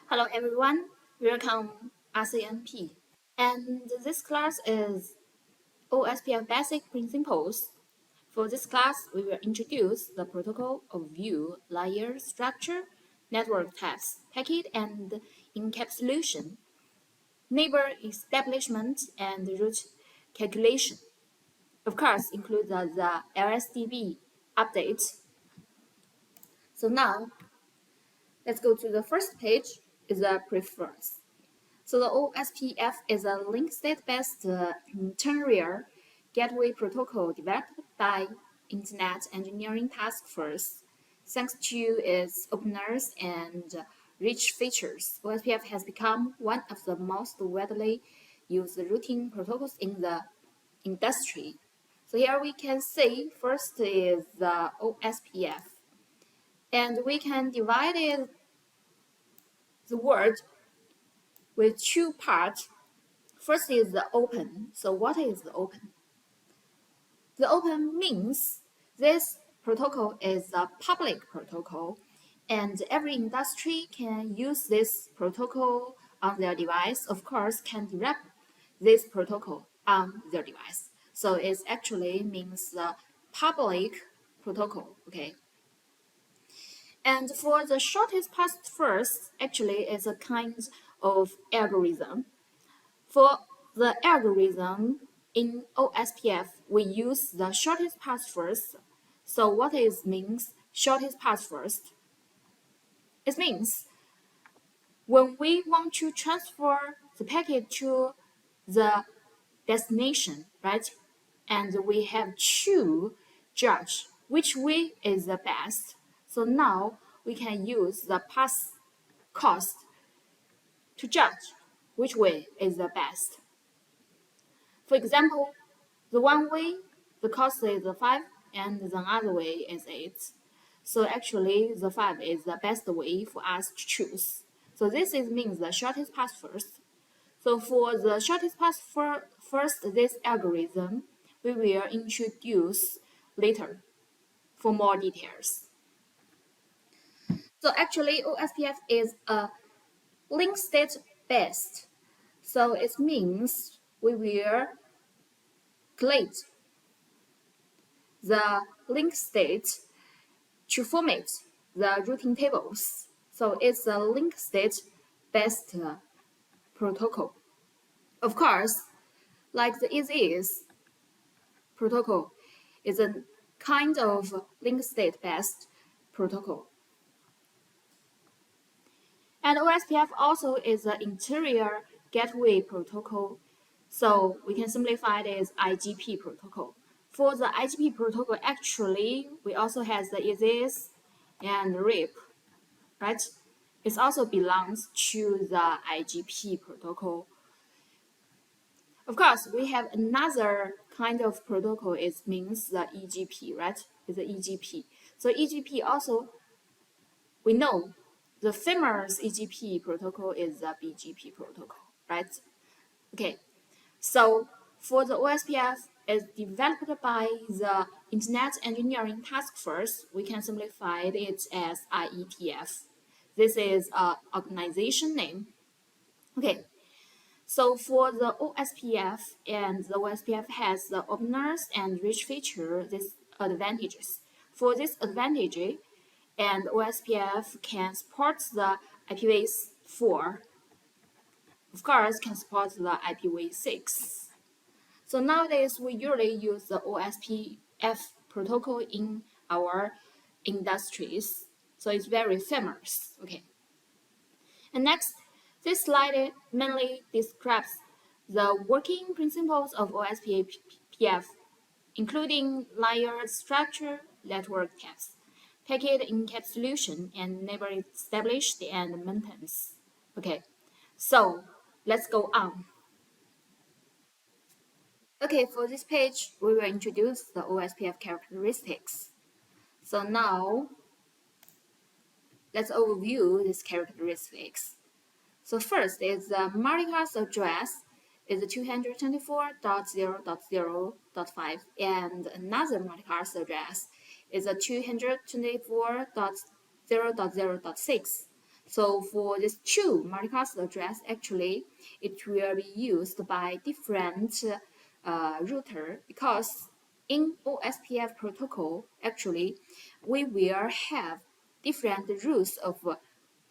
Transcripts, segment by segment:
Hello everyone, welcome RCNP. And this class is OSPF Basic Principles. For this class, we will introduce the protocol overview, layer structure, network types, packet and encapsulation, neighbor establishment, and route calculation. Of course, include the LSDB update. So now, let's go to the first page, is the preference. So the OSPF is a link state-based interior gateway protocol developed by Internet Engineering Task Force. Thanks to its openness and rich features, OSPF has become one of the most widely used routing protocols in the industry. So here we can see first is the OSPF, and we can divide it, the word with two parts. First is the open. So what is the open? The open means this protocol is a public protocol and every industry can use this protocol on their device. Of course, can develop this protocol on their device. So it actually means the public protocol, okay? And for the shortest path first, actually is a kind of algorithm. For the algorithm in OSPF, we use the shortest path first. So what it means shortest path first? It means when we want to transfer the packet to the destination, right? And we have to judge which way is the best. So now we can use the path cost to judge which way is the best. For example, the one way, the cost is 5 and the other way is 8. So actually the 5 is the best way for us to choose. So this means the shortest path first. So for the shortest path first, this algorithm we will introduce later for more details. So actually OSPF is a link state based. So it means we will collect the link state to format the routing tables. So it's a link state based protocol. Of course, like the EasyEase protocol is a kind of link state based protocol. And OSPF also is an interior gateway protocol. So we can simplify it as IGP protocol. For the IGP protocol, actually, we also have the EasyEase and RIP, right? It also belongs to the IGP protocol. Of course, we have another kind of protocol. It means the EGP, right? It's the EGP. So EGP also, we know the famous EGP protocol is the BGP protocol, right? Okay, so for the OSPF is developed by the Internet Engineering Task Force. We can simplify it as IETF. This is an organization name. Okay, so for the OSPF, and the OSPF has the openness and rich feature, these advantages. For this advantage, and OSPF can support the IPv4. Of course, can support the IPv6. So nowadays, we usually use the OSPF protocol in our industries. So it's very famous. Okay. And next, this slide mainly describes the working principles of OSPF, including layer structure, network types, packet encapsulation, and neighbor established and maintenance. Okay, so let's go on. Okay, for this page, we will introduce the OSPF characteristics. So now, let's overview these characteristics. So first is the multicast address is 224.0.0.5 and another multicast address is 224.0.0.6. So for this two multicast address, actually, it will be used by different router, because in OSPF protocol, actually, we will have different rules of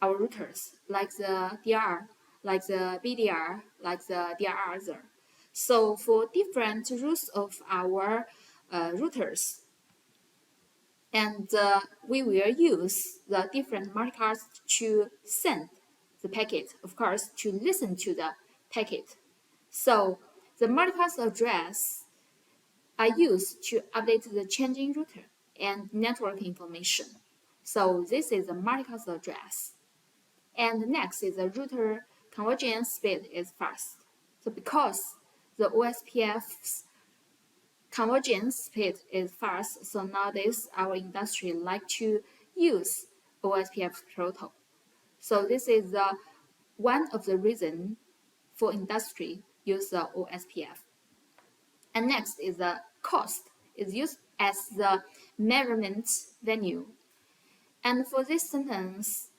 our routers, like the DR, like the BDR, like the DRR other. So for different rules of our routers, and we will use the different multicasts to send the packet, of course, to listen to the packet. So the multicast address are used to update the changing router and network information. So this is the multicast address. And next is the router convergence speed is fast. So because the OSPF's convergence speed is fast, so nowadays our industry like to use OSPF protocol. So this is one of the reasons for industry use the OSPF. And next is the cost is used as the measurement value. And for this sentence,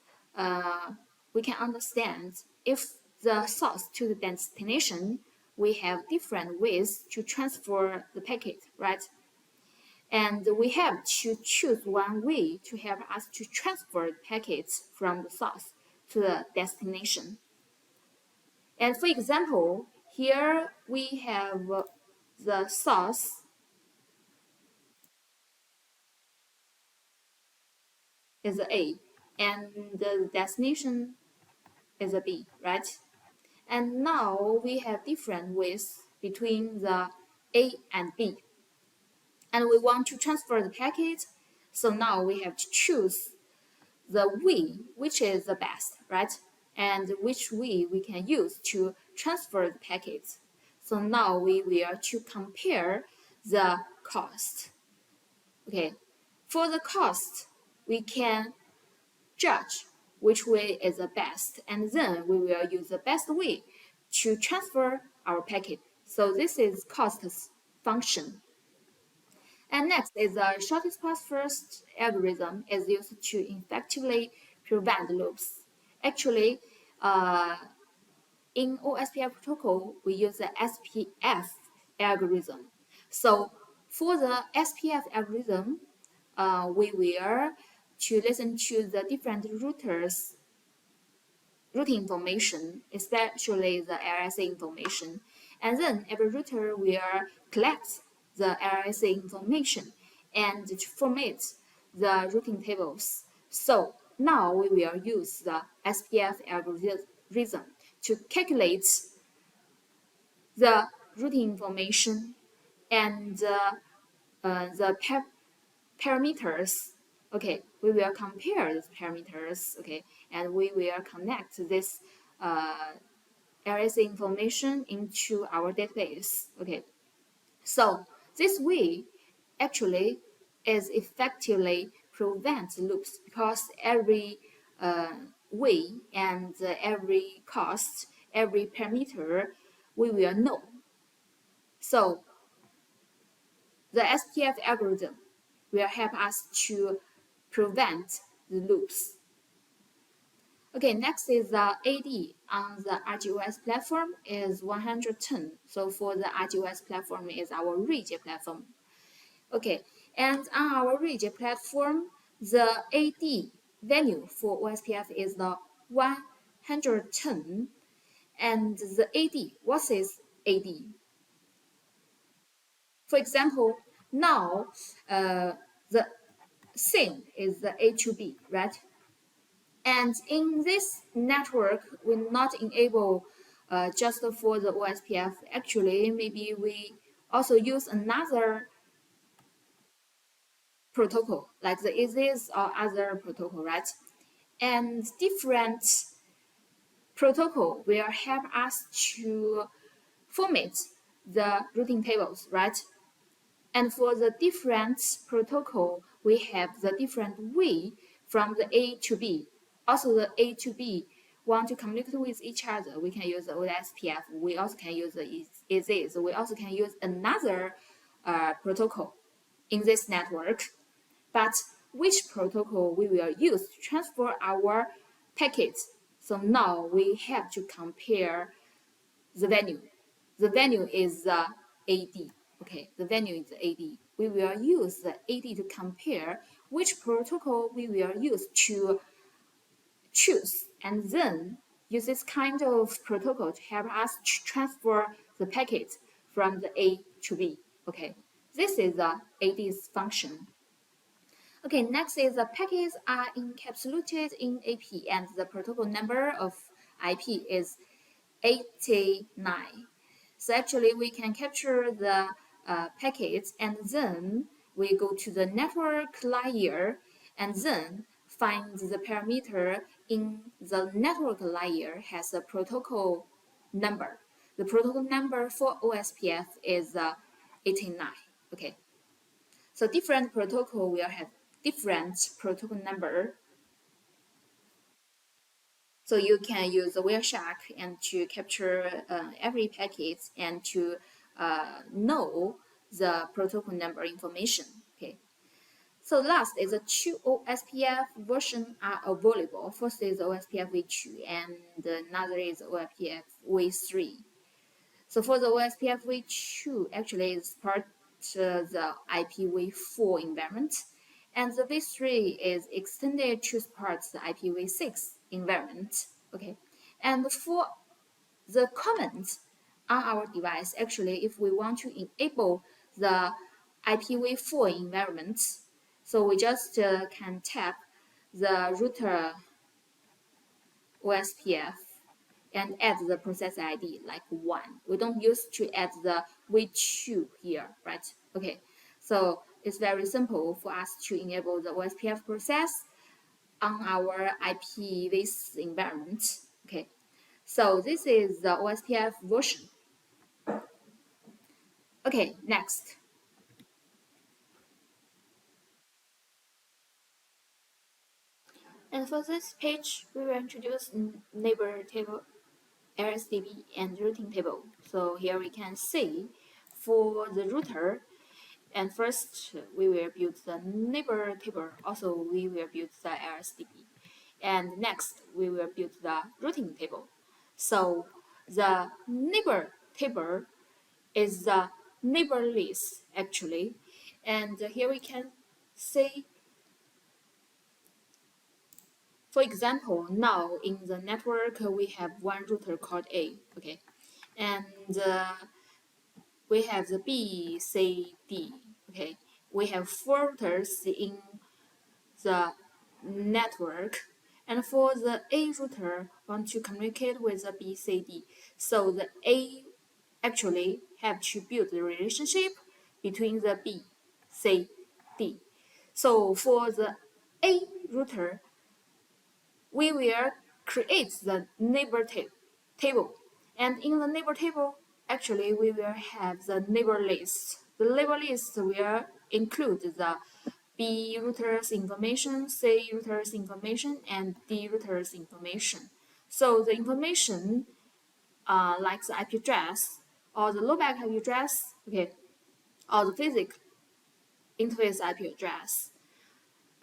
we can understand if the source to the destination, we have different ways to transfer the packet, right? And we have to choose one way to help us to transfer packets from the source to the destination. And for example, here we have the source is A and the destination is a B, right? And now we have different ways between the A and B. And we want to transfer the packet, so now we have to choose the way which is the best, right? And which way we can use to transfer the packets. So now we will to compare the cost. Okay, for the cost, we can judge which way is the best, and then we will use the best way to transfer our packet. So this is cost function. And next is the shortest path first algorithm is used to effectively prevent loops. Actually, in OSPF protocol, we use the SPF algorithm. So for the SPF algorithm, we will to listen to the different routers routing information, especially the RSA information. And then every router will collect the RSA information and to format the routing tables. So now we will use the SPF algorithm to calculate the routing information and the parameters. Okay, we will compare these parameters. Okay, and we will connect this RSA information into our database. Okay, so this way actually is effectively prevent loops, because every way and every cost, every parameter we will know. So the SPF algorithm will help us to prevent the loops. Okay, next is the AD on the RGOS platform is 110. So for the RGOS platform is our Ruijie platform. Okay, and on our Ruijie platform, the AD value for OSPF is the 110. And the AD, what is AD? For example, now the SIM is the A to B, right? And in this network, we're not enable just for the OSPF. Actually, maybe we also use another protocol, like the ISIS or other protocol, right? And different protocol will help us to format the routing tables, right? And for the different protocol, we have the different way from the A to B. Also, the A to B want to communicate with each other. We can use the OSPF. We also can use the ISIS. We also can use another protocol in this network. But which protocol we will use to transfer our packets. So now we have to compare the value. The value is AD. Okay, the value is AD. We will use the AD to compare which protocol we will use to choose, and then use this kind of protocol to help us to transfer the packet from the A to B. Okay, this is the AD's function. Okay, next is the packets are encapsulated in AP, and the protocol number of IP is 89. So actually we can capture the packets, and then we go to the network layer and then find the parameter in the network layer has a protocol number. The protocol number for OSPF is 89. Okay, so different protocol will have different protocol number. So you can use the Wireshark and to capture every packet and to know the protocol number information. Okay. So last is the two OSPF version are available. First is OSPF v2 and another is OSPF v3. So for the OSPF v2, actually it's part the IPv4 environment, and the v3 is extended to support the IPv6 environment. Okay, and for the comments on our device, actually, if we want to enable the IPv4 environment, so we just can tap the router OSPF and add the process ID like 1. We don't use to add the v2 here, right? Okay, so it's very simple for us to enable the OSPF process on our IPv6 environment. Okay, so this is the OSPF version. Okay, next. And for this page, we will introduce neighbor table, RSDB, and routing table. So here we can see for the router, and first we will build the neighbor table. Also, we will build the RSDB. And next, we will build the routing table. So the neighbor table is the neighbor list actually. And here we can see, for example, now in the network we have one router called A, okay, and we have the B, C, D, okay. We have four routers in the network, and for the A router want to communicate with the B, C, D, so the A actually have to build the relationship between the B, C, D. So for the A router, we will create the neighbor table. And in the neighbor table, actually, we will have the neighbor list. The neighbor list will include the B router's information, C router's information, and D router's information. So the information, like the IP address or the loopback IP address, okay, or the physical interface IP address.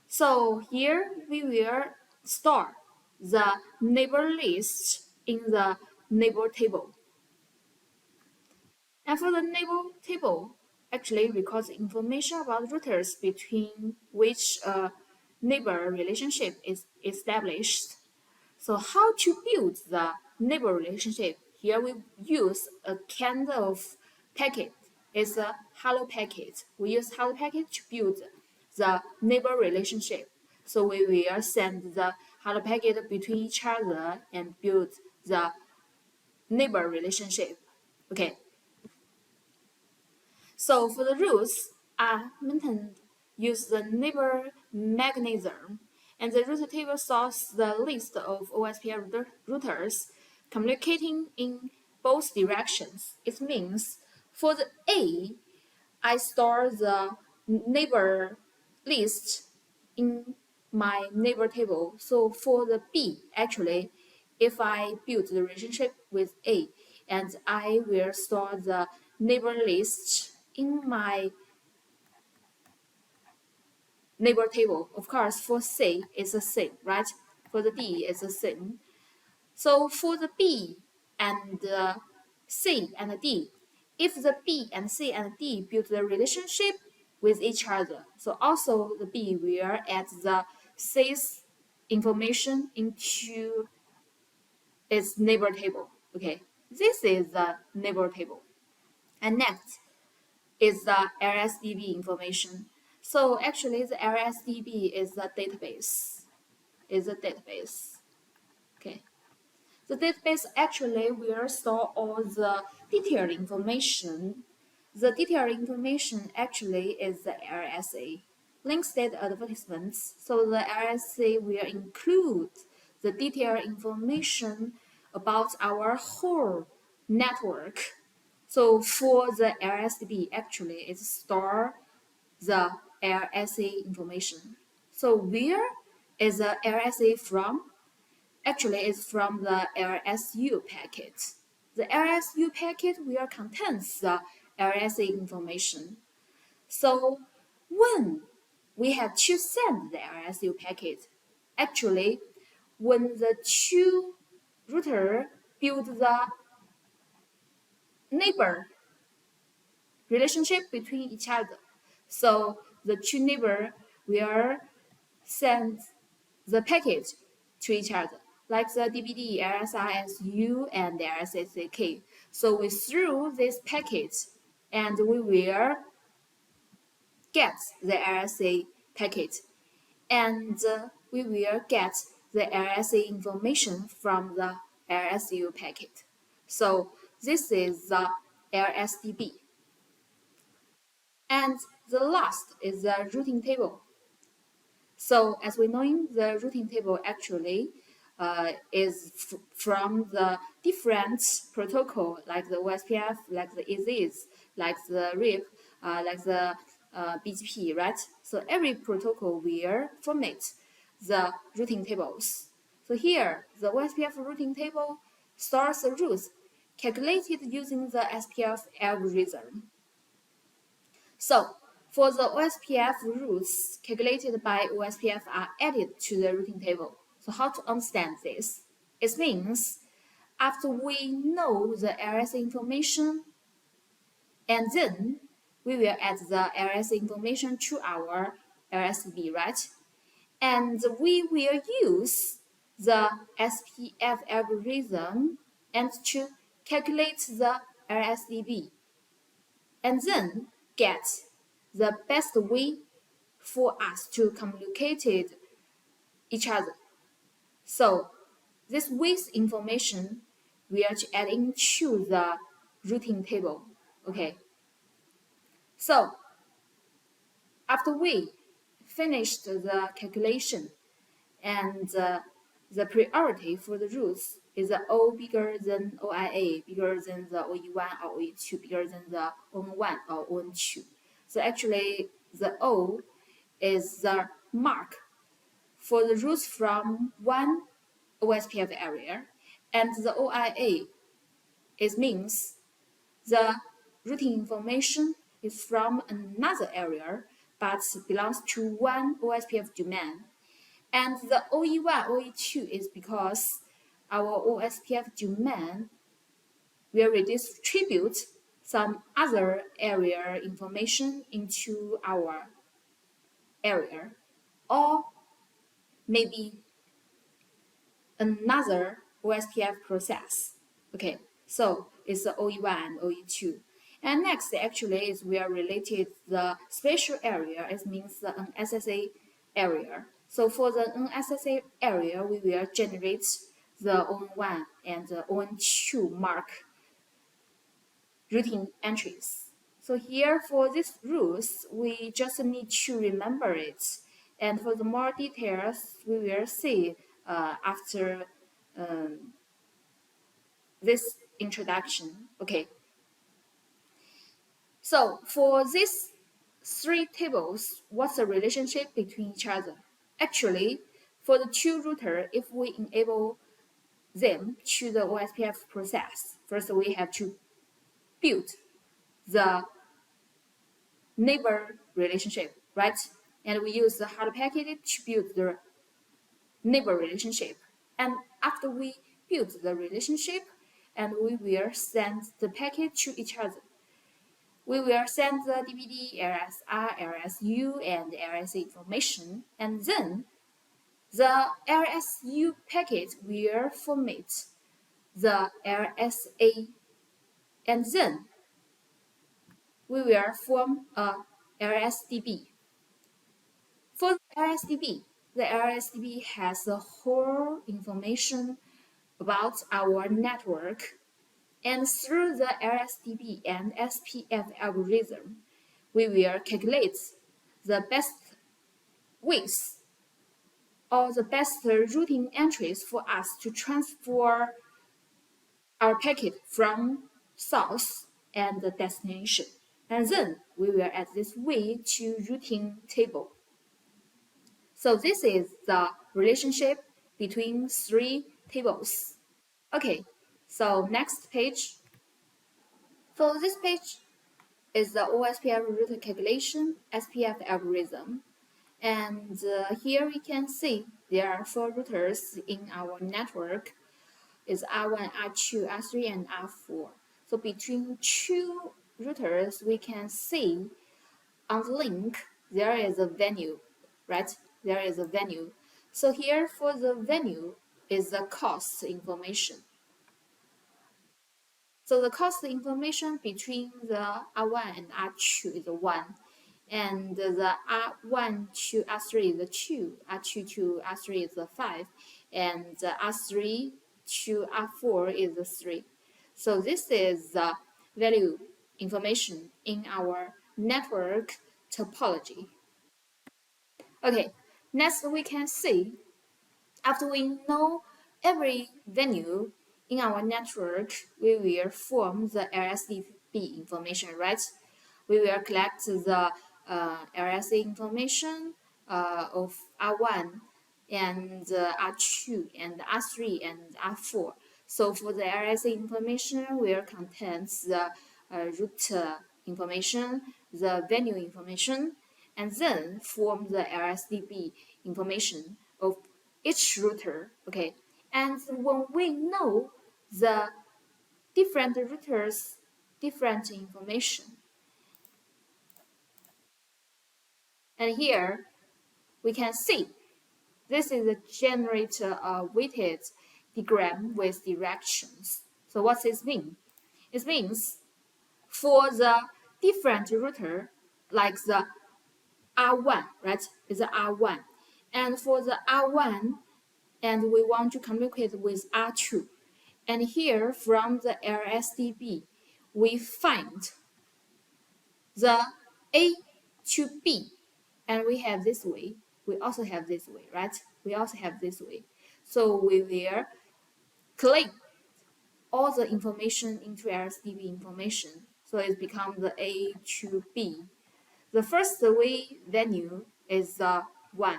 So here we will store the neighbor list in the neighbor table. And for the neighbor table, actually records information about routers between which a neighbor relationship is established. So how to build the neighbor relationship? Here we use a kind of packet. It's a hello packet. We use hello packet to build the neighbor relationship. So we will send the hello packet between each other and build the neighbor relationship. Okay. So for the rules are maintained, use the neighbor mechanism, and the router table stores the list of OSPF routers communicating in both directions. It means for the A, I store the neighbor list in my neighbor table. So for the B, actually, if I build the relationship with A, and I will store the neighbor list in my neighbor table. Of course, for C, it's the same, right? for the D is the same. So for the B and C and D, if the B and C and D build the relationship with each other, so also the B will add the C's information into its neighbor table. Okay, this is the neighbor table. And next is the RSDB information. So actually the RSDB is the database. Okay. The database actually will store all the detailed information. The detailed information actually is the RSA, link state advertisements. So the RSA will include the detailed information about our whole network. So for the RSDB, actually it store the RSA information. So where is the RSA from? Actually, it's from the RSU packet. The RSU packet will contains the RSA information. So when we have to send the RSU packet, actually, when the two router build the neighbor relationship between each other, so the two neighbor will send the packet to each other, like the DBD, RSISU, and the RSSAK. So we through this packet and we will get the RSA packet and we will get the RSA information from the RSU packet. So this is the RSDB. And the last is the routing table. So as we know, the routing table actually is from the different protocol like the OSPF, like the EZs, like the RIP, like the BGP, right? So every protocol will format the routing tables. So here, the OSPF routing table stores the routes calculated using the SPF algorithm. So for the OSPF routes calculated by OSPF are added to the routing table. So how to understand this? It means after we know the RSA information, and then we will add the RSA information to our RSDB, right? And we will use the SPF algorithm and to calculate the RSDB and then get the best way for us to communicate each other. So this with information we are adding to the routing table. Okay. So after we finished the calculation and the priority for the routes is the O bigger than OIA, bigger than the OE1 or OE2, bigger than the ON1 or ON2. So actually the O is the mark for the routes from one OSPF area, and the OIA it means the routing information is from another area but belongs to one OSPF domain. And the OE1, OE2 is because our OSPF domain will redistribute some other area information into our area, or maybe another OSPF process. Okay, so it's the OE1 and OE2. And next, actually, is we are related the spatial area. It means the NSSA area. So for the NSSA area, we will generate the ON1 and the ON2 mark routing entries. So here for these rules, we just need to remember it. And for the more details, we will see after this introduction. Okay. So for these three tables, what's the relationship between each other? Actually, for the two router, if we enable them to the OSPF process, first we have to build the neighbor relationship, right? And we use the hard packet to build the neighbor relationship. And after we build the relationship, and we will send the packet to each other. We will send the DVD, LSR, LSU, and LSA information, and then the LSU packet will format the LSA, and then we will form a LSDB. For the LSDB has the whole information about our network, and through the LSDB and SPF algorithm, we will calculate the best ways or the best routing entries for us to transfer our packet from source and the destination. And then we will add this way to routing table. So this is the relationship between three tables. Okay, so next page. So this page is the OSPF route calculation SPF algorithm. And here we can see there are 4 routers in our network. Is R1, R2, R3, and R4. So between 2 routers, we can see on the link there is a venue, right? There is a venue. So here for the venue is the cost information. So the cost information between the R1 and R2 is 1, and the R1 to R3 is 2, R2 to R3 is 5, and the R3 to R4 is 3. So this is the value information in our network topology. Okay, next we can see, after we know every venue in our network, we will form the LSDB information, right? We will collect the LSA information of R1 and R2 and R3 and R4. So for the LSA information, will contain the route information, the venue information, and then form the LSDB information of each router. Okay, and when we know the different routers, different information, and here we can see this is a generator weighted diagram with directions. So what does this mean? It means for the different router, like the R1, right, is the R1, and for the R1, and we want to communicate with R2, and here from the LSDB, we find the A to B, and we have this way. We also have this way, right? We also have this way. So we will collect all the information into LSDB information. So it becomes the A to B. The first way venue is the 1,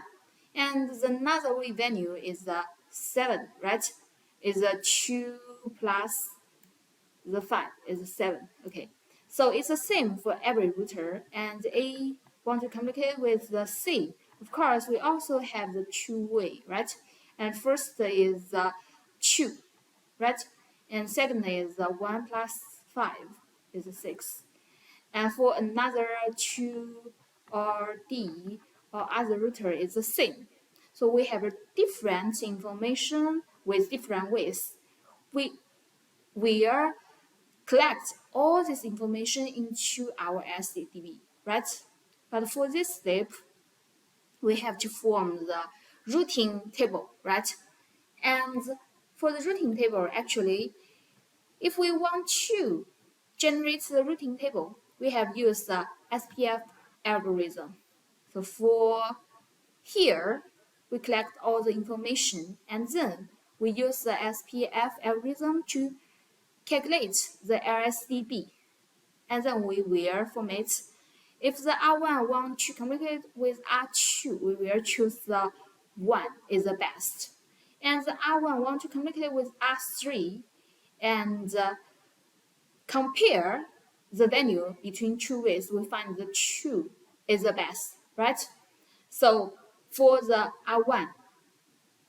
and the another way venue is the 7, right? Is the 2 plus the 5 is 7. Okay, so it's the same for every router, and A want to communicate with the C. Of course, we also have the 2-way, right? And first is the 2, right? And second is the 1 plus 5 is 6. And for another 2 or D or other router is the same. So we have a different information with different ways. We will collect all this information into our SDB, right? But for this step, we have to form the routing table, right? And for the routing table, actually, if we want to generate the routing table, we have used the SPF algorithm. So for here, we collect all the information, and then we use the SPF algorithm to calculate the LSDB, and then we will format. If the R1 want to communicate with R2, we will choose the 1 is the best. And the R1 want to communicate with R3, and compare the value between 2 ways, we find the 2 is the best, right? So for the R1,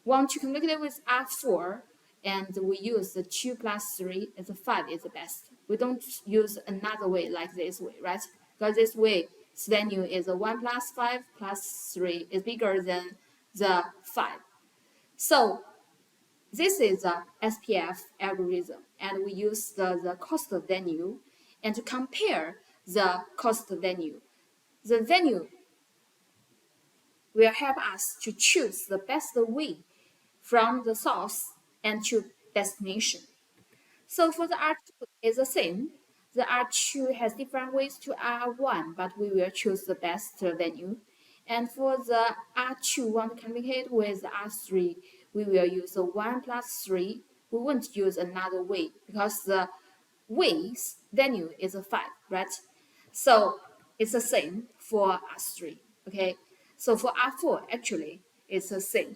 want to calculate it with R4, and we use the 2 plus 3 as a 5 is the best. We don't use another way like this way, right? Because this way, value is a 1 plus 5 plus 3 is bigger than the 5. So this is the SPF algorithm, and we use the cost value and to compare the cost value. The value will help us to choose the best way from the source and to destination. So for the R2 is the same. The R2 has different ways to R1, but we will choose the best value. And for the R2 want to communicate with R3, we will use the 1 plus 3. We won't use another way because the ways value is a 5, right? So it's the same for R3, okay? So for R4, actually, it's the same.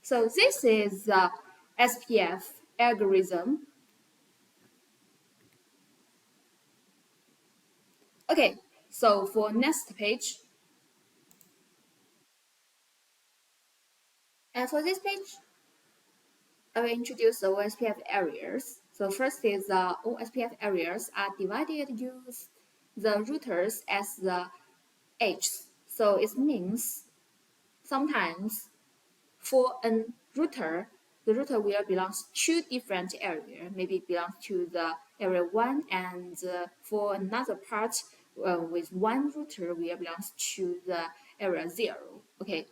So this is the SPF algorithm. Okay, so for next page, and for this page, I will introduce the OSPF areas. So first is the OSPF areas are divided use the routers as the edges. So it means sometimes for a router, the router will belong to different area. Maybe it belongs to the area 1, and for another part with one router will belongs to the area 0. Okay,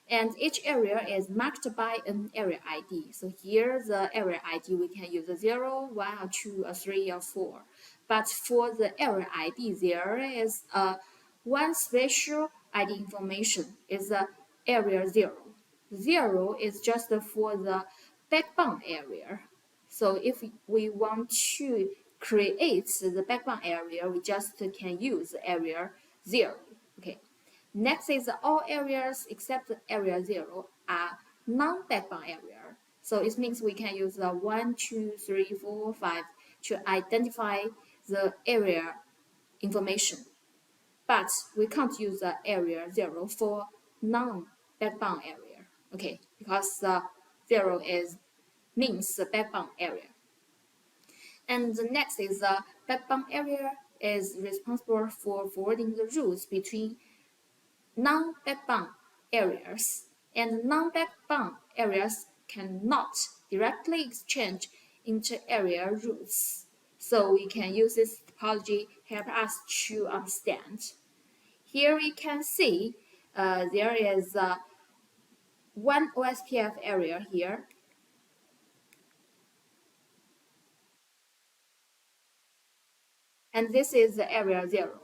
and each area is marked by an area ID. So here the area ID we can use a 0, 1, or 2, or 3, or 4. But for the area ID, there is one special ID information is the area 0. 0 is just for the backbone area. So if we want to create the backbone area, we just can use area 0. Okay. Next is all areas except area 0 are non-backbone area. So it means we can use the 1, 2, 3, 4, 5 to identify the area information. But we can't use the area 0 for non-backbone area. Okay, because the 0 means the backbone area. And the next is the backbone area is responsible for forwarding the routes between non-backbone areas, and non-backbone areas cannot directly exchange inter-area routes. So we can use this topology help us to understand. Here we can see there is one OSPF area here. And this is the area 0.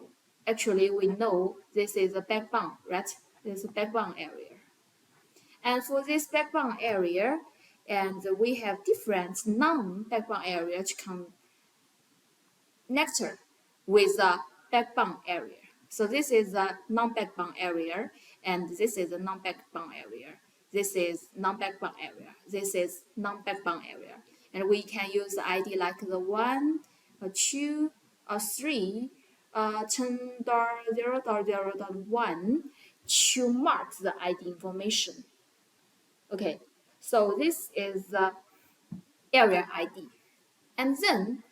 Actually, we know this is a backbone, right? This is a backbone area. And for this backbone area, and we have different non-backbone area to connect with the backbone area. So this is a non-backbone area, and this is a non-backbone area. This is non-backbone area. This is non-backbone area. And we can use the ID like the 1, 2, 3, 10.0.0.1 to mark the ID information. Okay, so this is the area ID. And then,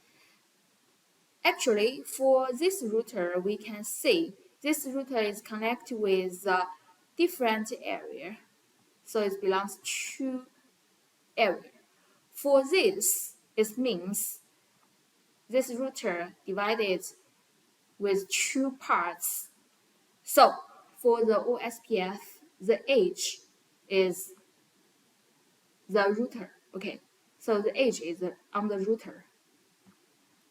actually, for this router, we can see this router is connected with a different area. So it belongs to area. For this, it means this router divided with 2 parts. So for the OSPF, the edge is the router. Okay, so the edge is on the router,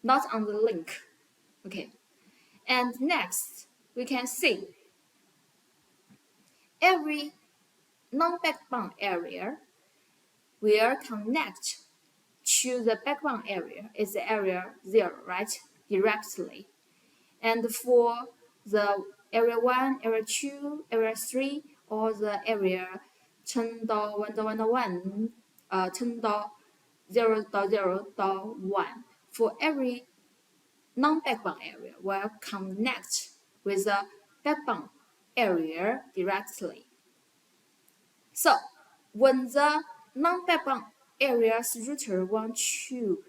not on the link. Okay, and next we can see every non-backbone area will connect to the backbone area is the area 0, right? Directly. And for the area 1, area 2, area 3, or the area 10.1.1.1, 10.0.0.1, for every non-backbone area will connect with the backbone area directly. So when the non-backbone area's router wants to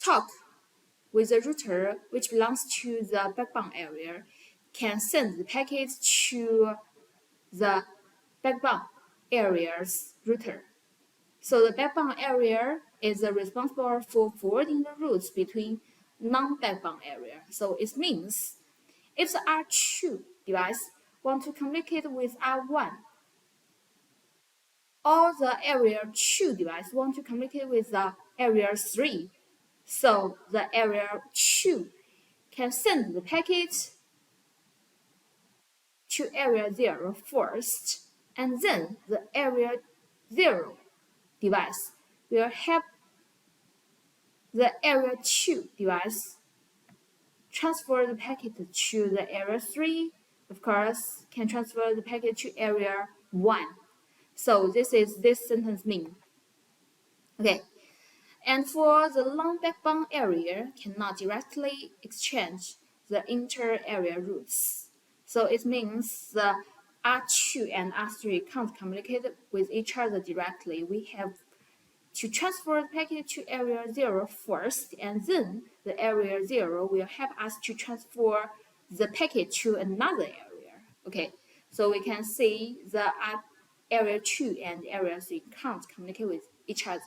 talk with the router which belongs to the backbone area, can send the packet to the backbone area's router. So the backbone area is responsible for forwarding the routes between non-backbone area. So it means if the R2 device want to communicate with R1, or the area 2 device want to communicate with the area 3, so the area 2 can send the packet to area 0 first, and then the area 0 device will help the area 2 device transfer the packet to the area 3, of course, can transfer the packet to area 1. So this is this sentence mean. Okay. And for the long backbone area cannot directly exchange the inter-area routes. So it means the R2 and R3 can't communicate with each other directly. We have to transfer the packet to area 0 first, and then the area 0 will help us to transfer the packet to another area. Okay, so we can see the area 2 and area 3 can't communicate with each other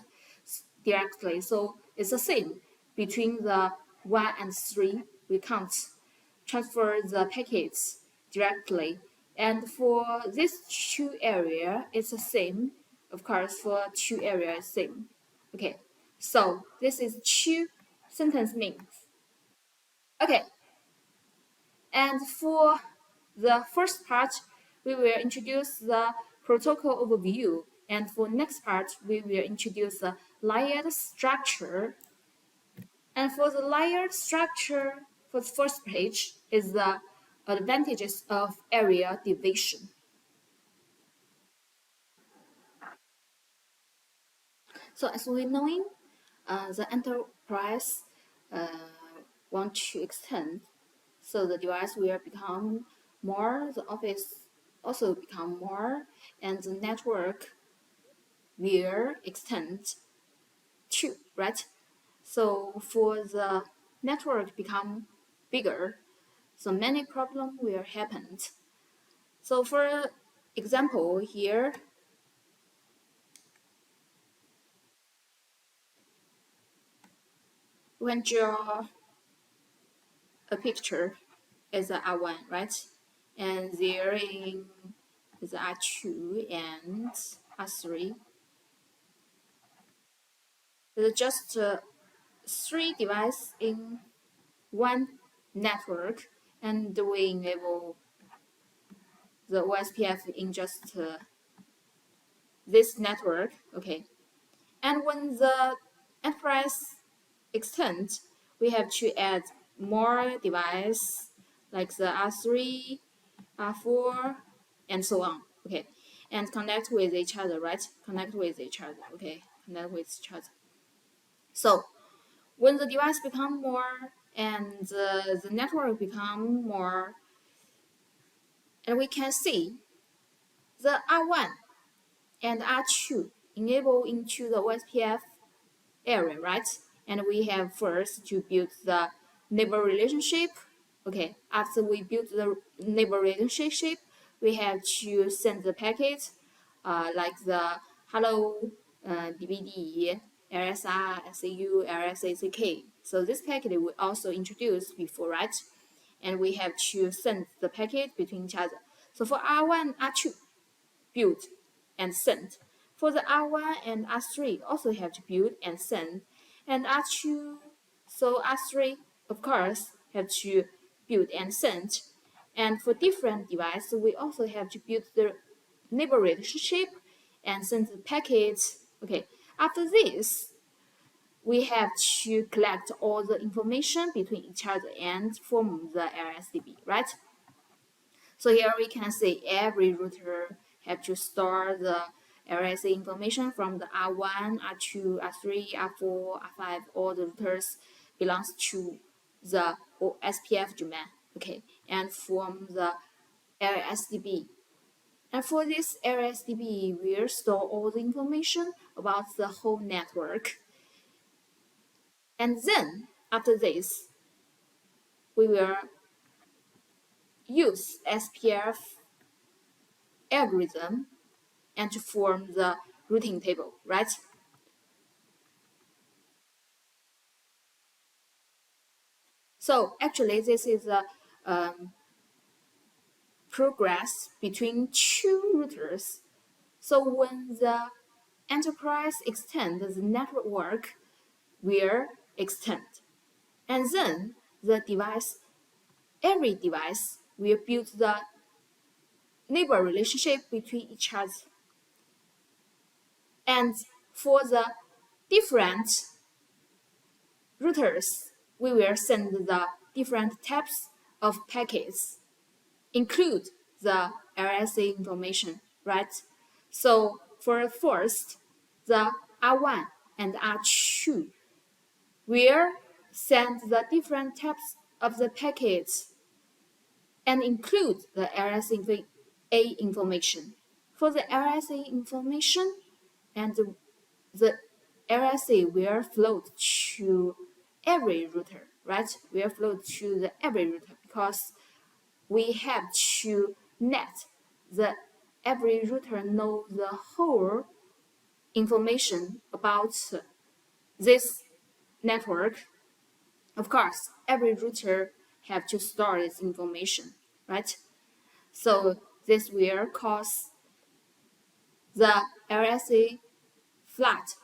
directly. So it's the same between the 1 and 3. We can't transfer the packets directly. And for this 2 area, it's the same. Of course, for 2 areas, same. Okay, so this is 2 sentence means. Okay, and for the first part, we will introduce the protocol overview. And for next part, we will introduce the layered structure. And for the layered structure, for the first page, is the advantages of area division. So as we knowing, the enterprise want to extend, so the device will become more, the office also become more, and the network will extend too, right? So for the network become bigger, so many problems will happen. So for example here, when draw a picture is a R1, right? And there is R2 and R3. It's just 3 devices in one network, and we enable the OSPF in just this network. Okay, and when the enterprise extend, we have to add more device like the R3, R4, and so on. Okay, and connect with each other, right? Connect with each other. Okay, connect with each other. So when the device become more and the network become more, and we can see the R1 and R2 enable into the OSPF area, right? And we have first to build the neighbor relationship. Okay, after we build the neighbor relationship, we have to send the packet like the hello DVD, LSR, SAU, LSACK. So this packet we also introduced before, right? And we have to send the packet between each other. So for R1, R2, build and send. For the R1 and R3 also have to build and send. And R2, so R3, of course, have to build and send. And for different devices, we also have to build the neighbor relationship and send the packets. Okay, after this, we have to collect all the information between each other and form the LSDB, right? So here we can see every router have to store the RSA information from the R1, R2, R3, R4, R5. All the routers belongs to the OSPF domain. Okay, and from the LSDB And for this RSDB, we'll store all the information about the whole network. And then, after this, we will use SPF algorithm and to form the routing table, right? So actually, this is a progress between two routers. So when the enterprise extends, the network will extend. And then every device will build the neighbor relationship between each other. And for the different routers, we will send the different types of packets, include the RSA information, right? So for first, the R1 and R2 will send the different types of the packets and include the RSA information. For the RSA information, and the RSA will float to every router, right? Will float to the every router because we have to net the every router know the whole information about this network. Of course, every router have to store this information, right? So this will cause the RSA flat,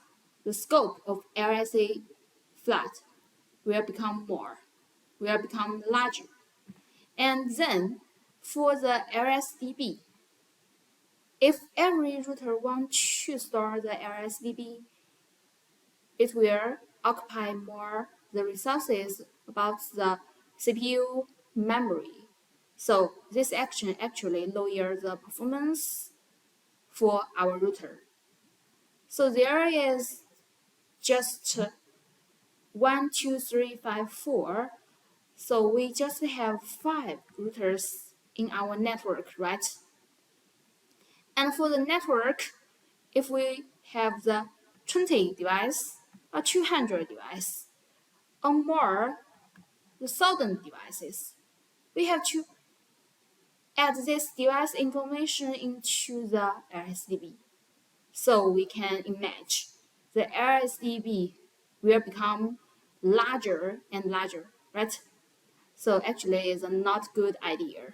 the scope of RSA flat will become larger. And then for the RSDB, if every router wants to store the RSDB, it will occupy more the resources about the CPU memory. So this action actually lowers the performance for our router. So there is just 1, 2, 3, 5, 4. So we just have 5 routers in our network, right? And for the network, if we have the 20 device or 200 device or more, the 1,000 devices, we have to add this device information into the RSDB. So we can imagine the RSDB will become larger and larger, right? So actually it's a not good idea.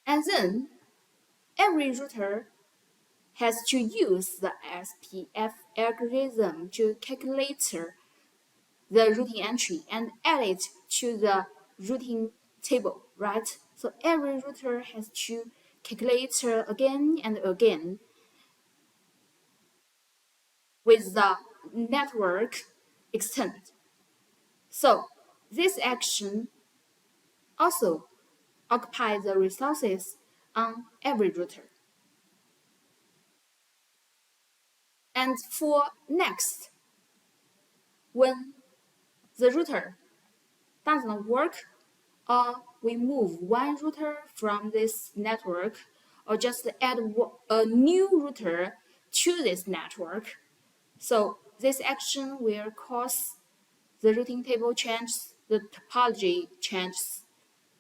And then every router has to use the OSPF algorithm to calculate the routing entry and add it to the routing table, right? So every router has to calculate again and again with the network extent. So this action also occupies the resources on every router. And for next, when the router doesn't work, or we move one router from this network, or just add a new router to this network, so this action will cause the routing table change, the topology changes,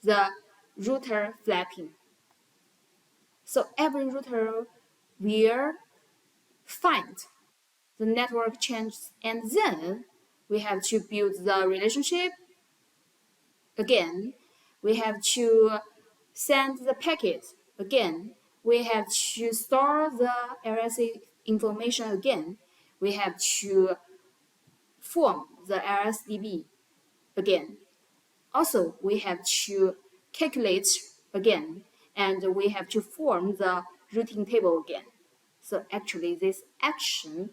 the router flapping. So every router will find the network changes, and then we have to build the relationship again. We have to send the packet again. We have to store the RSA information again. We have to form the RSDB again. Also, we have to calculate again, and we have to form the routing table again. So actually, this action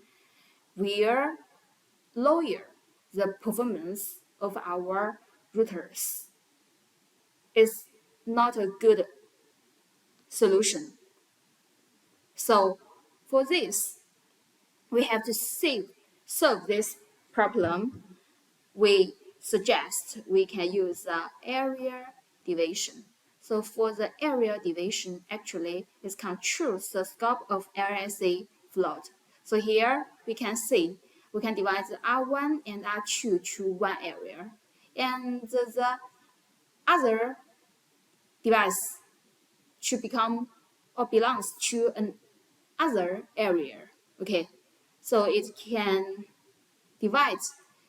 will lower the performance of our routers. It's not a good solution. So for this, we have to solve this problem. We suggest we can use the area division. So for the area division, actually, it controls the scope of RSA float. So here we can see we can divide the R1 and R2 to one area, and the other device should become or belongs to another area. Okay, so it can divide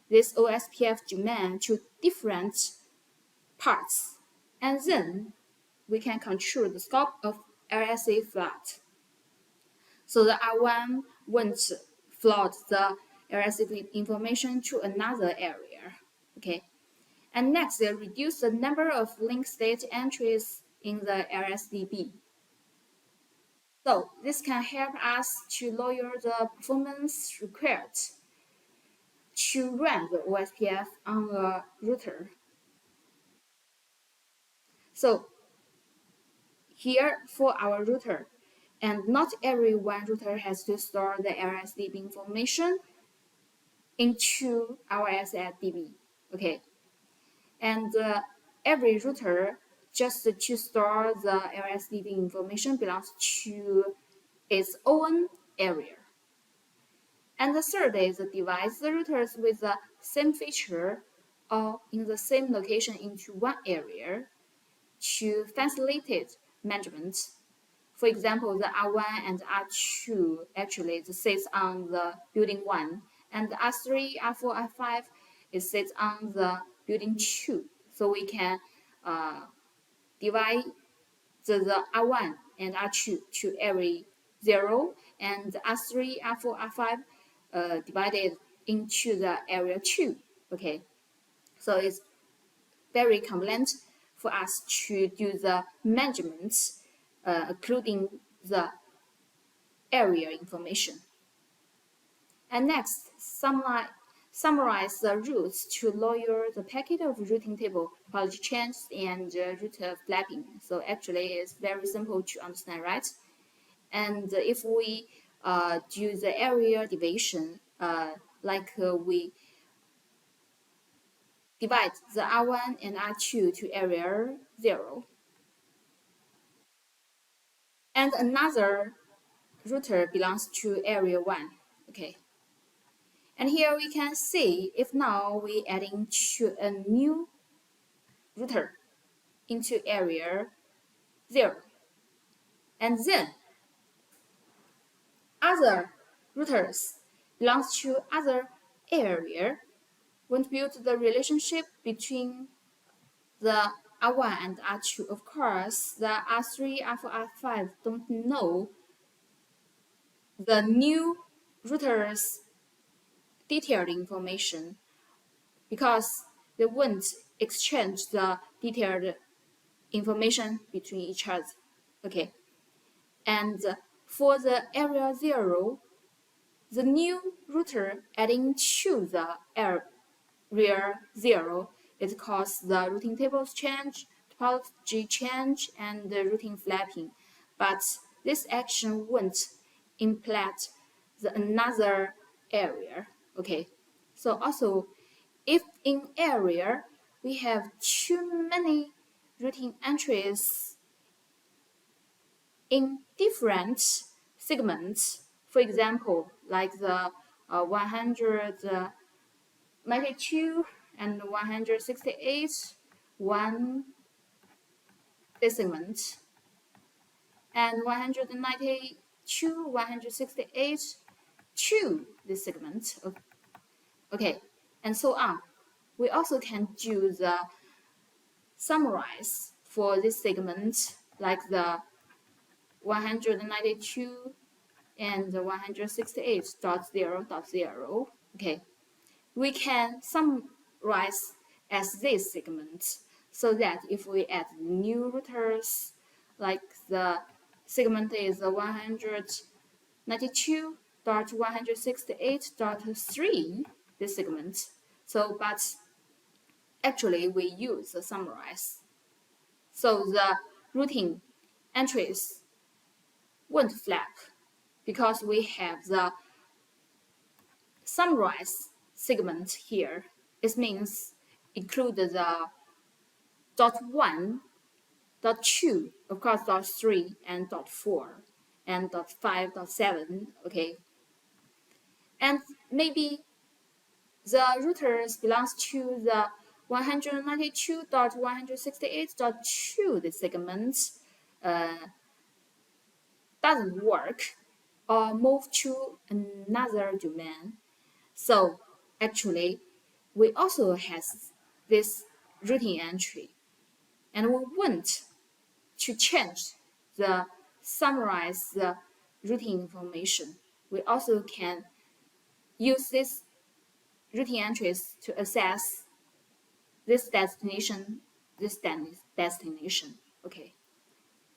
this OSPF domain to different parts, and then we can control the scope of RSA float. So the R1 won't float the RSA information to another area. Okay, and next, reduce the number of link state entries in the RSDB. So this can help us to lower the performance required to run the OSPF on a router. So here for our router, and not every one router has to store the RSDB information into our RSDB. Okay, and every router just to store the RSDB information belongs to its own area. And the third is divide the routers with the same feature or in the same location into one area to facilitate management. For example, the R1 and R2 actually sits on the building 1, and the R3, R4, R5 it sits on the building 2. So we can divide the R1 and R2 to area 0, and R3, R4, R5 divided into the area 2. Okay, so it's very convenient for us to do the management, including the area information. And next, summarize the rules to lower the packet of routing table topology change and router flapping. So actually, it's very simple to understand, right? And if we do the area division, we divide the R1 and R2 to area 0, and another router belongs to area 1. Okay. And here we can see if now we adding to a new router into area 0. And then other routers belongs to other area won't build the relationship between the R1 and R2. Of course, the R3, R4, R5 don't know the new router's detailed information because they won't exchange the detailed information between each other. Okay, and for the area 0, the new router adding to the area 0 it causes the routing tables change, topology change, and the routing flapping. But this action won't impact the another area. Okay, so also if in area we have too many routing entries in different segments, for example, like the 192 and 168, one segment, and 192, 168, two this segment. Okay, and so on. We also can do the summarize for this segment, like the 192 and 168.0.0. Okay, we can summarize as this segment so that if we add new routers, like the segment is 192.168.3, this segment. So, but actually we use the summarize. So the routing entries won't flap because we have the summarize segment here. It means include the dot one dot 2, of course, dot 3 and dot 4 and dot 5, dot 7, okay. And maybe the routers belongs to the 192.168.2, the segment doesn't work or move to another domain. So actually, we also has this routing entry, and we want to change the summarize the routing information. We also can use this routing entries to access this destination, destination. Okay.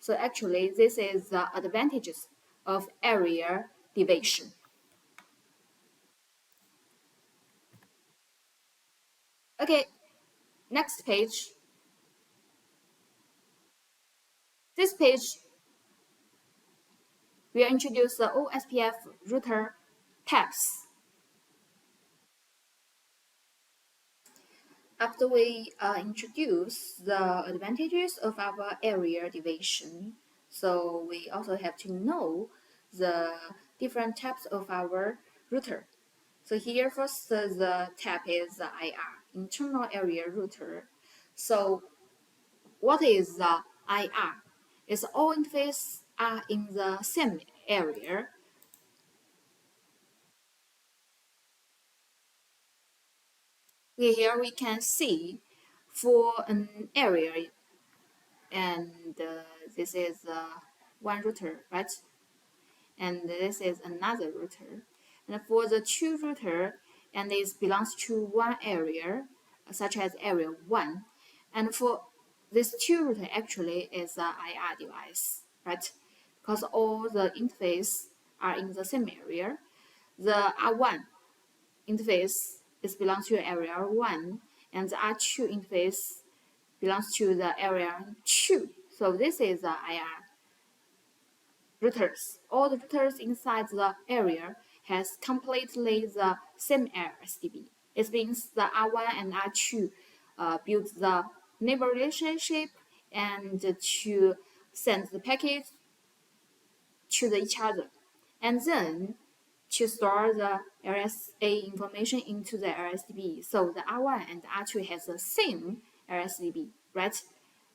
So actually, this is the advantages of area division. Okay, next page. This page will introduce the OSPF router types. After we introduce the advantages of our area division, so we also have to know the different types of our router. So here first the type is the IR, internal area router. So what is the IR? It's all interfaces are in the same area. Here we can see for an area, and this is one router, right? And this is another router. And for the two router, and this belongs to one area, such as area 1. And for this two router actually is a IR device, right? Because all the interface are in the same area. The R1 interface is belongs to area 1, and the R2 interface belongs to the area 2. So this is the IR routers. All the routers inside the area has completely the same RSDB. It means the R1 and R2 build the neighbor relationship and to send the packet to each other, and then to store the RSA information into the RSDB. So the R1 and R2 has the same RSDB, right?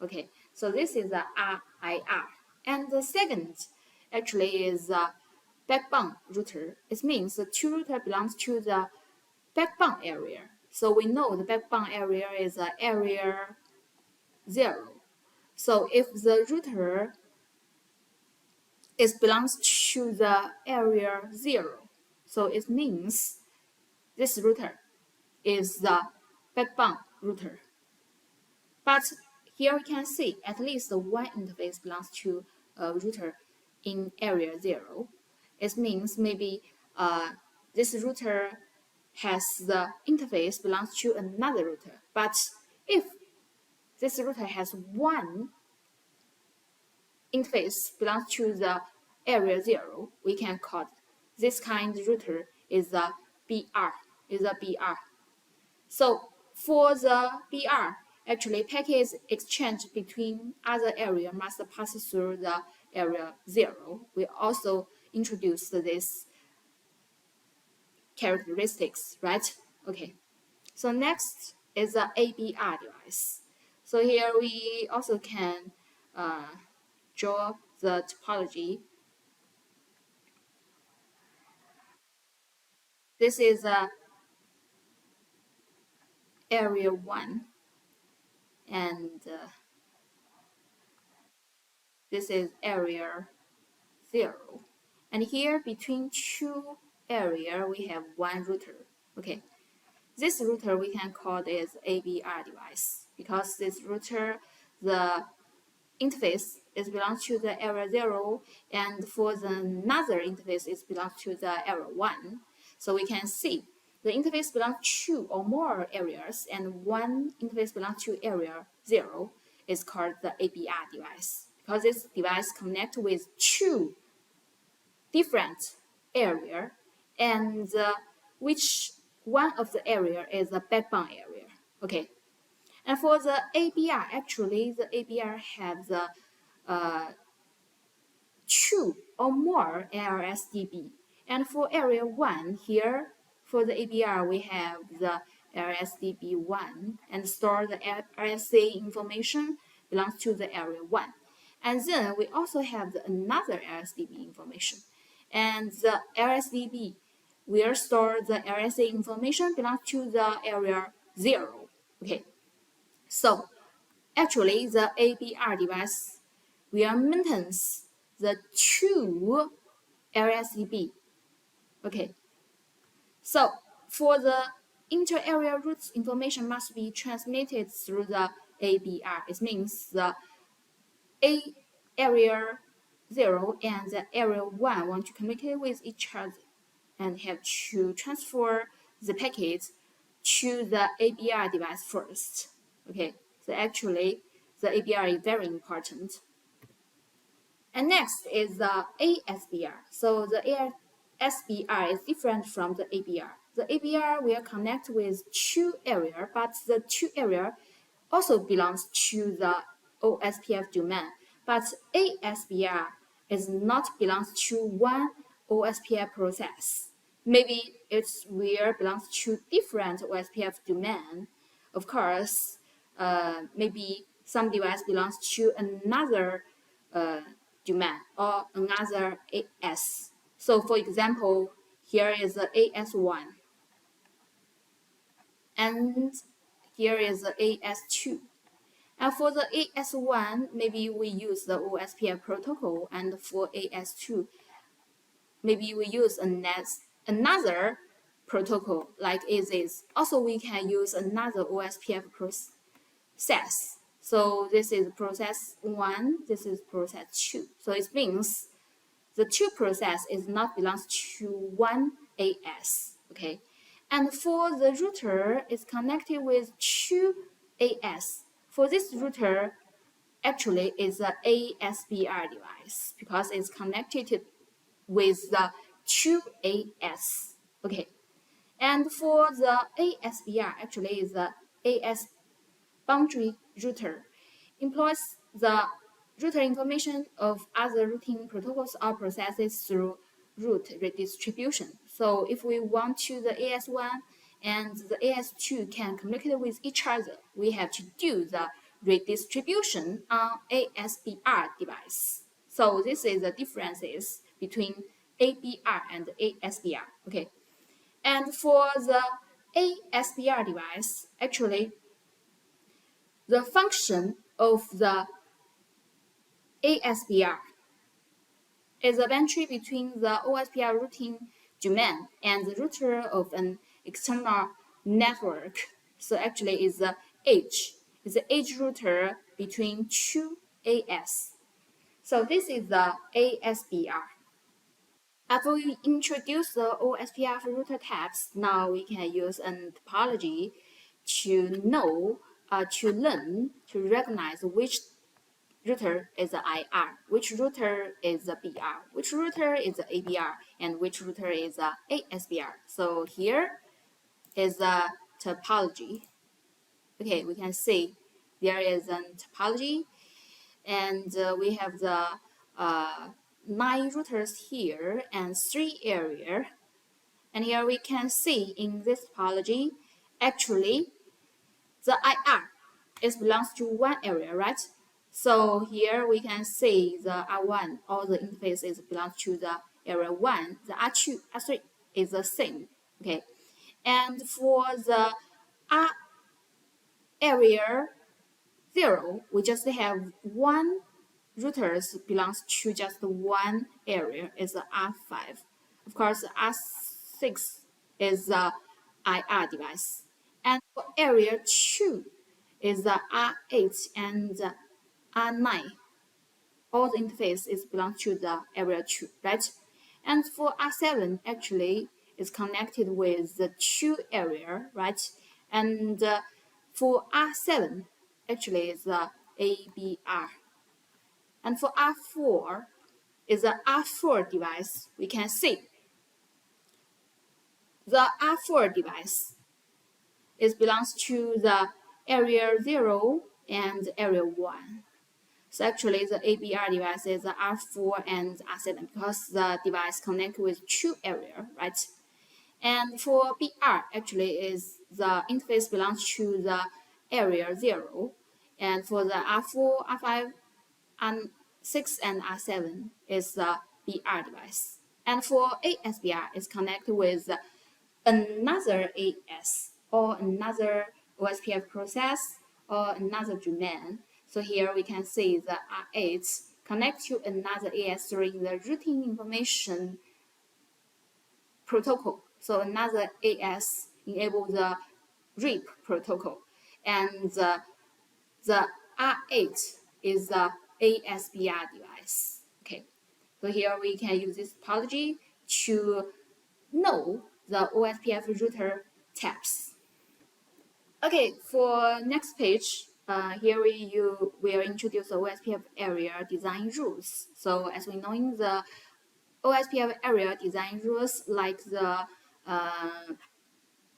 Okay, so this is the RIR. And the second actually is the backbone router. It means the two router belongs to the backbone area. So we know the backbone area is area 0. So if the router it belongs to the area 0. So it means this router is the backbone router. But here we can see at least one interface belongs to a router in area 0. It means maybe this router has the interface belongs to another router. But if this router has one interface belongs to the area 0, we can call this kind of router is a BR. So for the BR, actually packets exchange between other area must pass through the area 0. We also introduced this characteristics, right? Okay. So next is the ABR device. So here we also can draw the topology. This is area 1, and this is area 0. And here between two area we have one router. Okay, this router we can call this ABR device because this router the interface is belongs to the area 0, and for the another interface it belongs to the area 1. So we can see the interface belongs to or more areas, and one interface belongs to area 0 is called the ABR device because this device connects with two different area, and which one of the area is the backbone area. Okay, And for the ABR, actually the ABR has the 2 or more LSDB. And for area 1 here, for the ABR, we have the LSDB1 and store the RSA information belongs to the area 1. And then we also have another LSDB information. And the LSDB will store the RSA information belongs to the area 0. Okay, so actually the ABR device will maintain the 2 LSDB. Okay, so for the inter-area routes, information must be transmitted through the ABR. It means the area 0 and the area 1 want to communicate with each other and have to transfer the packet to the ABR device first. Okay, so actually the ABR is very important. And next is the ASBR. So the ASBR is different from the ABR. The ABR will connect with 2 areas, but the 2 areas also belongs to the OSPF domain. But ASBR is not belongs to one OSPF process. Maybe it will belongs to different OSPF domain. Of course, maybe some device belongs to another domain or another AS. So for example, here is the AS1 and here is the AS2. And for the AS1, maybe we use the OSPF protocol, and for AS2, maybe we use another protocol like this. Also, we can use another OSPF process. So this is process 1, this is process 2. So it means the 2 process is not belongs to one AS. Okay, and for the router is connected with 2 AS. For this router, actually is an ASBR device because it's connected with the 2 AS. Okay, and for the ASBR, actually is the AS boundary router, employs the router information of other routing protocols or processes through route redistribution. So if we want to the AS1 and the AS2 can communicate with each other, we have to do the redistribution on ASBR device. So this is the differences between ABR and ASBR. Okay, and for the ASBR device, actually the function of the ASBR is a boundary between the OSPF routing domain and the router of an external network. So actually is the edge. It's the edge router between 2 AS. So this is the ASBR. After we introduce the OSPF router types, now we can use an topology to know, to learn, to recognize which router is the IR, which router is the BR, which router is the ABR, and which router is the ASBR. So here is the topology. Okay, we can see there is a topology, and we have the 9 routers here and 3 areas. And here we can see in this topology, actually, the IR belongs to one area, right? So here we can see the R1, all the interfaces belong to the area 1. The R2, R3 is the same. Okay, and for the R area 0, we just have one routers belongs to just one area, is the R5. Of course, R6 is the IR device. And for area 2 is the R8 and the R9. All the interfaces belong to the area 2, right? And for R7, actually, is connected with the 2 area, right? And for R7, actually, is the ABR. And for R4, is the R4 device. We can see the R4 device belongs to the area 0 and area 1. So actually the ABR device is the R4 and R7 because the device connect with two area, right? And for BR actually is the interface belongs to the area 0. And for the R4, R5, R6 and R7 is the BR device. And for ASBR is connected with another AS or another OSPF process or another domain. So here we can see the R8 connect to another AS during the routing information protocol. So another AS enable the RIP protocol, and the R8 is the ASBR device. Okay, so here we can use this topology to know the OSPF router types. Okay, for next page, here we will introduce the OSPF area design rules. So as we know in the OSPF area design rules, like the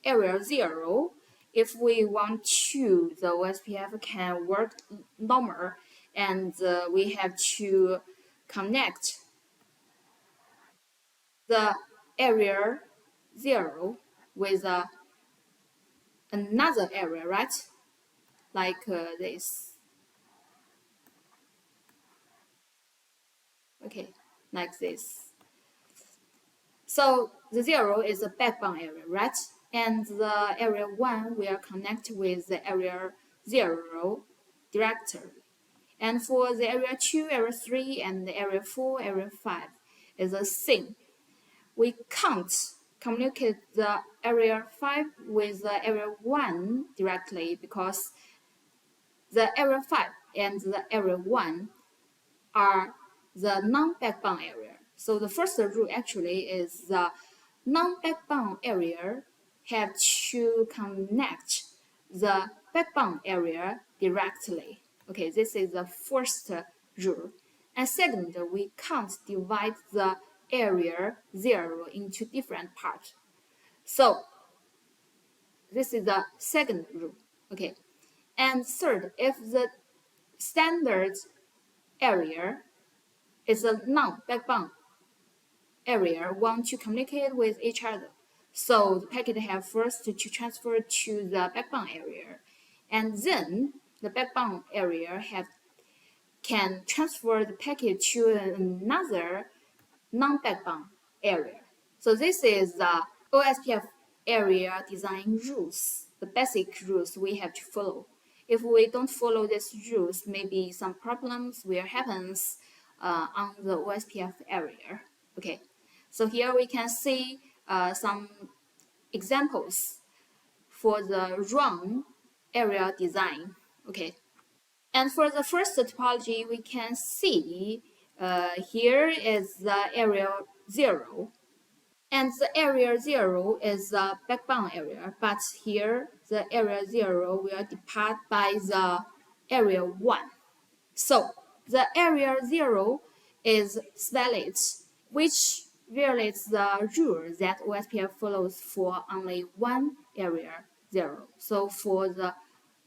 area 0, if we want to, the OSPF can work normal, and we have to connect the area 0 with another area, right? Like this. Okay, like this. So the 0 is the backbone area, right? And the area 1 will connect with the area 0 directly. And for the area 2, area 3, and the area 4, area 5 is the same. We can't communicate the area 5 with the area 1 directly because the area 5 and the area 1 are the non-backbone area. So the first rule actually is the non-backbone area have to connect the backbone area directly. Okay, this is the first rule. And second, we can't divide the area 0 into different parts. So this is the second rule. Okay, and third, if the standard area is a non-backbone area want to communicate with each other. So the packet have first to transfer to the backbone area, and then the backbone area can transfer the packet to another non-backbone area. So this is the OSPF area design rules, the basic rules we have to follow. If we don't follow these rules, maybe some problems will happen on the OSPF area. Okay, so here we can see some examples for the wrong area design. Okay, and for the first topology, we can see here is the area 0. And the area 0 is the backbone area, but here the area 0 will depart by the area 1. So the area 0 is valid, which violates the rule that OSPF follows for only one area 0. So for the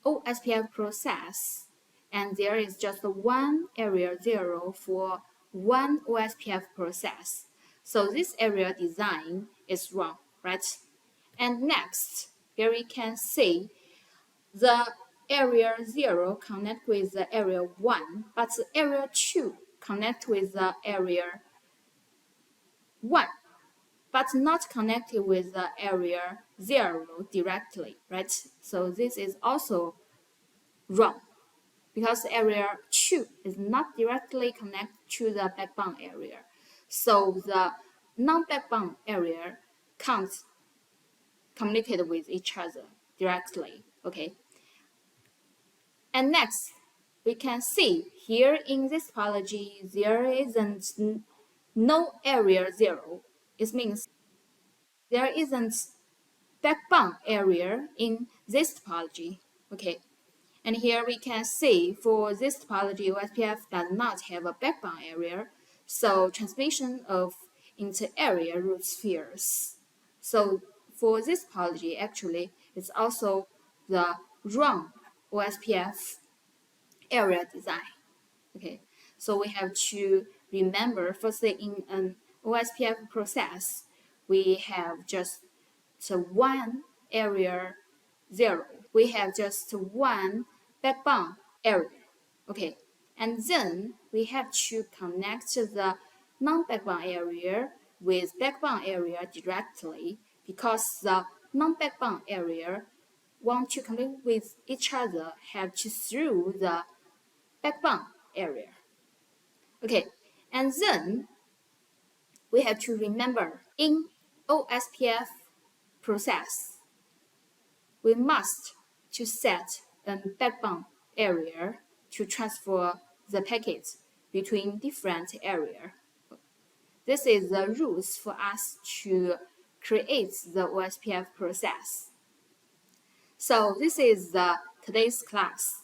OSPF process, and there is just one area 0 for one OSPF process. So this area design is wrong, right? And next, here we can see the area 0 connect with the area 1, but the area 2 connect with the area 1, but not connected with the area 0 directly, right? So this is also wrong because area 2 is not directly connected to the backbone area. So the non-backbone area can't communicate with each other directly, okay? And next, we can see here in this topology, there isn't no area 0. It means there isn't backbone area in this topology, okay? And here we can see for this topology, OSPF does not have a backbone area, so transmission of inter-area root spheres. So for this topology, actually, it's also the wrong OSPF area design. Okay, so we have to remember firstly in an OSPF process, we have just one area 0. We have just one backbone area. Okay, and then we have to connect the non-backbone area with backbone area directly because the non-backbone area want to connect with each other have to through the backbone area. Okay, and then we have to remember in OSPF process, we must to set a backbone area to transfer the packets between different areas. This is the rules for us to create the OSPF process. So this is the today's class.